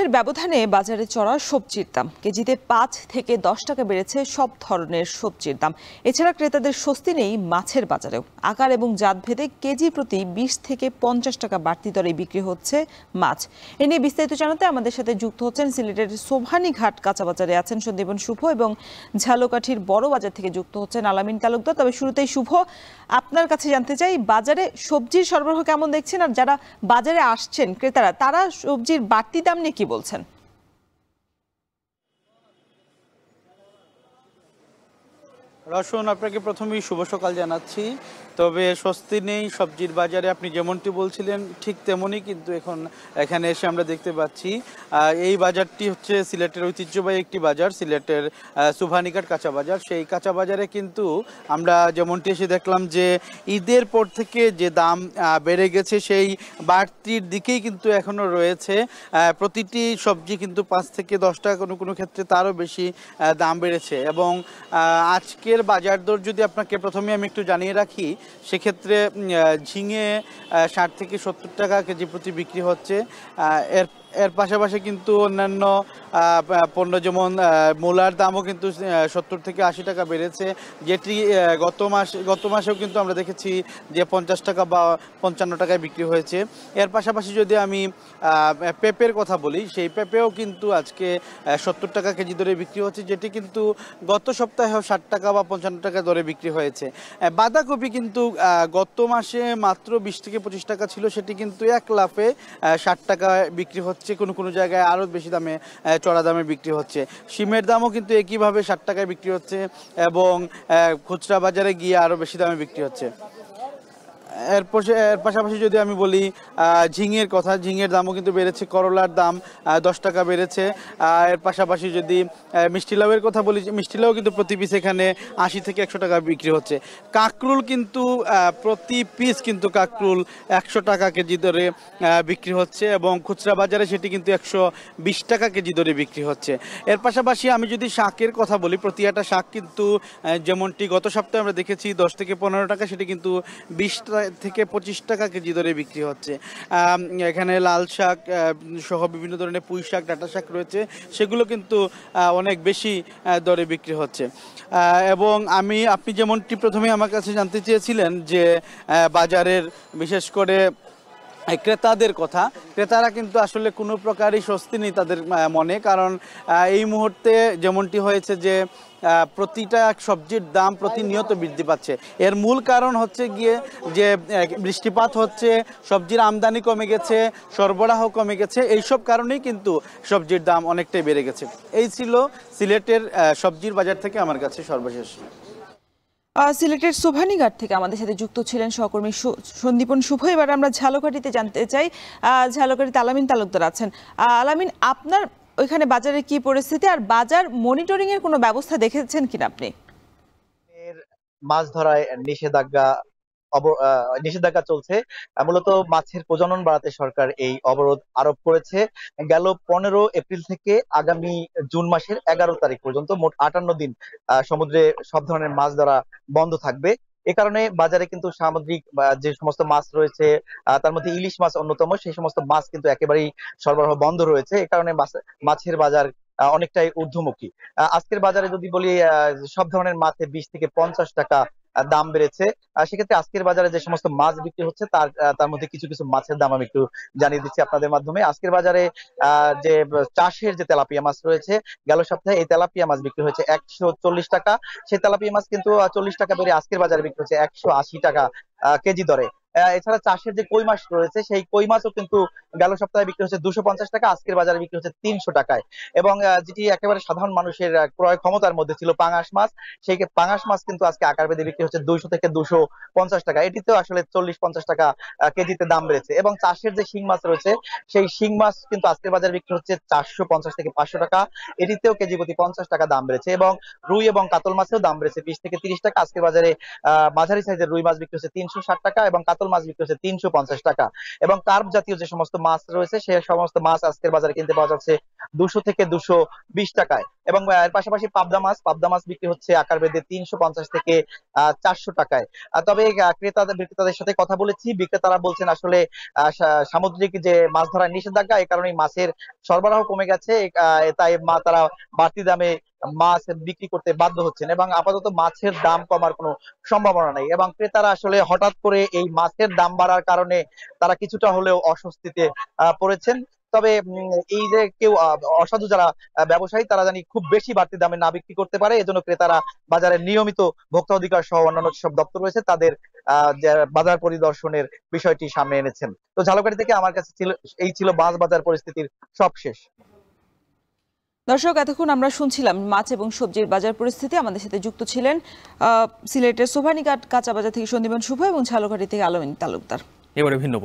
সপ্তাহের ব্যবধানে বাজারে চড়া সবজির দাম কেজিতে ৫ থেকে ১০ টাকা বেড়েছে সব ধরনের সবজির দাম। এছাড়া ক্রেতাদের স্বস্তি নেই মাছের বাজারেও। আকার এবং জাতভেদে কেজি প্রতি ২০ থেকে ৫০ টাকা বাড়তি দরে বিক্রি হচ্ছে মাছ। এ নিয়ে বিস্তারিত জানাতে আমাদের সাথে যুক্ত হচ্ছেন সিলেটের সোভানীঘাট কাঁচা বাজারে আছেন সন্দীপন শুভ এবং ঝালকাঠির বড় বাজার থেকে যুক্ত হচ্ছেন আলামিন তালুকদার। তবে শুরুতেই শুভ, আপনার কাছে জানতে চাই বাজারে সবজির সরবরাহ কেমন দেখছেন, আর যারা বাজারে আসছেন ক্রেতারা তারা সবজির বাড়তি দাম নিয়ে কি বলছেন? রসুন, আপনাকে প্রথমেই শুভ সকাল জানাচ্ছি। তবে স্বস্তি নেই সবজির বাজারে, আপনি যেমনটি বলছিলেন ঠিক তেমনই কিন্তু এখানে এসে আমরা দেখতে পাচ্ছি। এই বাজারটি হচ্ছে সিলেটের ঐতিহ্যবাহী একটি বাজার, সিলেটের সোভানীঘাট কাঁচা বাজার। সেই কাঁচা বাজারে কিন্তু আমরা যেমনটি এসে দেখলাম যে ঈদের পর থেকে যে দাম বেড়ে গেছে সেই বাড়তির দিকেই কিন্তু এখনও রয়েছে। প্রতিটি সবজি কিন্তু ৫ থেকে ১০ টাকা, কোনো কোনো ক্ষেত্রে তারও বেশি দাম বেড়েছে। এবং আজকের বাজার দর যদি আপনাকে প্রথমে আমি একটু জানিয়ে রাখি, সেক্ষেত্রে ঝিঙে ৬০ থেকে ৭০ টাকা কেজি প্রতি বিক্রি হচ্ছে। এর পাশাপাশি কিন্তু অন্যান্য পণ্য যেমন মূলার দামও কিন্তু ৭০ থেকে ৮০ টাকা বেড়েছে, যেটি গত মাসেও কিন্তু আমরা দেখেছি যে ৫০ টাকা বা ৫৫ টাকায় বিক্রি হয়েছে। এর পাশাপাশি যদি আমি পেঁপের কথা বলি, সেই পেঁপেও কিন্তু আজকে ৭০ টাকা কেজি দরে বিক্রি হচ্ছে, যেটি কিন্তু গত সপ্তাহেও ৬০ টাকা বা ৫৫ টাকা দরে বিক্রি হয়েছে। বাঁধাকপি কিন্তু গত মাসে মাত্র ২০ থেকে ২৫ টাকা ছিল, সেটি কিন্তু এক লাফে ৬০ টাকা বিক্রি হচ্ছে, কোনো কোনো জায়গায় আরও বেশি দামে চড়া দামে বিক্রি হচ্ছে। শিমের দামও কিন্তু একইভাবে ৬০ টাকায় বিক্রি হচ্ছে এবং খুচরা বাজারে গিয়ে আরও বেশি দামে বিক্রি হচ্ছে। এর পাশাপাশি যদি আমি বলি ঝিঙের কথা, ঝিঙের দামও কিন্তু বেড়েছে, করলার দাম ১০ টাকা বেড়েছে। এর পাশাপাশি যদি মিষ্টি লাউয়ের কথা বলি, মিষ্টি লাউ কিন্তু প্রতি পিস এখানে ৮০ থেকে ১০০ টাকা বিক্রি হচ্ছে। কাঁকরুল কিন্তু প্রতি পিস কিন্তু কাঁকরুল ১০০ টাকা কেজি দরে বিক্রি হচ্ছে এবং খুচরা বাজারে সেটি কিন্তু ১২০ টাকা কেজি দরে বিক্রি হচ্ছে। এর পাশাপাশি আমি যদি শাকের কথা বলি, প্রতি একটা শাক কিন্তু যেমনটি গত সপ্তাহে আমরা দেখেছি ১০ থেকে ১৫ টাকা, সেটি কিন্তু ২০ থেকে ২৫ টাকা কেজি দরে বিক্রি হচ্ছে। এখানে লাল শাক সহ বিভিন্ন ধরনের পুঁই শাক, ডাঁটা শাক রয়েছে, সেগুলো কিন্তু অনেক বেশি দরে বিক্রি হচ্ছে। এবং আপনি যেমনটি প্রথমে আমার কাছে জানতে চেয়েছিলেন যে বাজারের বিশেষ করে ক্রেতাদের কথা, ক্রেতারা কিন্তু আসলে কোনো প্রকারই স্বস্তি নেই তাদের মনে, কারণ এই মুহূর্তে যেমনটি হয়েছে যে প্রতিটা সবজির দাম প্রতিনিয়ত বৃদ্ধি পাচ্ছে। এর মূল কারণ হচ্ছে গিয়ে যে বৃষ্টিপাত হচ্ছে, সবজির আমদানি কমে গেছে, সরবরাহ কমে গেছে, এইসব কারণেই কিন্তু সবজির দাম অনেকটাই বেড়ে গেছে। এই ছিল সিলেটের সবজির বাজার থেকে আমার কাছে সর্বশেষ। সিলেটের সোভানীঘাট থেকে আমাদের সাথে যুক্ত ছিলেন সহকর্মী সন্দীপন শুভ। এবার আমরা ঝালকাঠিতে জানতে চাই, ঝালকাঠিতে আলামিন তালুকদার আছেন। আলামিন, আপনার ওইখানে বাজারের কি পরিস্থিতি, আর বাজার মনিটরিং এর কোনো ব্যবস্থা দেখেছেন কিনা আপনি? মাছ ধরায় নিষেধাজ্ঞা চলছে। মূলত মাছের প্রজনন বাড়াতে সরকার এই অবরোধ আরোপ করেছে। গেল ১৫ এপ্রিল থেকে আগামী জুন মাসের ১১ তারিখ পর্যন্ত মোট ৫৮ দিন সমুদ্রে সব ধরনের মাছ ধরা বন্ধ থাকবে। এ কারণে বাজারে কিন্তু সামুদ্রিক যে সমস্ত মাছ রয়েছে, তার মধ্যে ইলিশ মাছ অন্যতম, সেই সমস্ত মাছ কিন্তু একেবারেই সরবরাহ বন্ধ রয়েছে। এ কারণে মাছের বাজার অনেকটাই ঊর্ধ্বমুখী। আজকের বাজারে যদি বলি, সব ধরনের মাছে ২০ থেকে ৫০ টাকা দাম বেড়েছে। সেক্ষেত্রে আজকের বাজারে যে সমস্ত মাছ বিক্রি হচ্ছে তার মধ্যে কিছু কিছু মাছের দাম আমি একটু জানিয়ে দিচ্ছি আপনাদের মাধ্যমে। আজকের বাজারে যে চাষের যে তেলাপিয়া মাছ রয়েছে, গেল সপ্তাহে এই তেলাপিয়া মাছ বিক্রি হয়েছে ১৪০ টাকা। সেই তেলাপিয়া মাছ কিন্তু ৪০ টাকা বেড়ে আজকের বাজারে বিক্রি হচ্ছে ১৮০ টাকা কেজি দরে। এছাড়া চাষের যে কই মাছ রয়েছে, সেই কই মাছও কিন্তু গেল সপ্তাহে বিক্রি হচ্ছে ২৫০ টাকা, আজকের বাজারে বিক্রি হচ্ছে ৩০০ টাকায়। এবং যেটি একেবারে সাধারণ মানুষের ক্রয় ক্ষমতার মধ্যে ছিল পাঙাশ মাছ, সেই পাঙাশ মাছ কিন্তু আজকে আকার বেঁধে বিক্রি হচ্ছে ২০০ থেকে ২৫০ টাকা। এটিতেও আসলে ৪০-৫০ টাকা কেজিতে দাম বেড়েছে। এবং চাষের যে শিং মাছ রয়েছে, সেই শিং মাছ কিন্তু আজকের বাজারে বিক্রি হচ্ছে ৪৫০ থেকে ৫০০ টাকা, এটিতেও কেজি প্রতি ৫০ টাকা দাম বেড়েছে। এবং রুই এবং কাতল মাছেও দাম বেড়েছে ২০ থেকে ৩০ টাকা। আজকের বাজারে মাঝারি সাইজের রুই মাছ বিক্রি হচ্ছে ৩৬০ টাকা এবং কাতল মাছ বিক্রি হচ্ছে ৩৫০ টাকা। এবং কার্প জাতীয় যে সমস্ত মাছ রয়েছে, সে সমস্ত মাছ আজকের বাজারে কিনতে পাওয়া যাচ্ছে 200 থেকে 220 টাকায়। এবং এর পাশাপাশি পাবদা মাছ বিক্রি হচ্ছে আকার ভেদে 350 থেকে 400 টাকায়। তবে বিক্রেতাদের সাথে কথা বলেছি, বিক্রেতারা বলছেন আসলে সামুদ্রিক যে মাছ ধরার নিষেধাজ্ঞা, এই কারণে মাছের সরবরাহ কমে গেছে, তাই তারা বাড়তি দামে মাছ বিক্রি করতে বাধ্য হচ্ছেন এবং আপাতত মাছের দাম কমার কোনো সম্ভাবনা নেই। এবং ক্রেতারা আসলে হঠাৎ করে এই মাছের দাম বাড়ার কারণে তারা কিছুটা হলেও অস্বস্তিতে পড়েছেন। তবে এই যে কেউ অসাধু যারা ব্যবসায়ী, তারা জানি খুব বেশি বাড়তি দামে না বিক্রি করতে পারে, এজন্য ক্রেতারা বাজারে নিয়মিত ভোক্তা অধিকার সহ অন্যান্য সব দপ্তর রয়েছে তাদের বাজার পরিদর্শনের বিষয়টি সামনে এনেছেন। তো ঝালকাঠি থেকে আমার কাছে ছিল মাছ বাজার পরিস্থিতির সবশেষ। দর্শক, এতক্ষণ আমরা শুনছিলাম মাছ এবং সবজির বাজার পরিস্থিতি। আমাদের সাথে যুক্ত ছিলেন সিলেটের সোভানীঘাট কাঁচা বাজার থেকে সন্দীপন শুভ এবং ঝালকাঠি থেকে আলমিন তালুকদার। এবারে ভিন্ন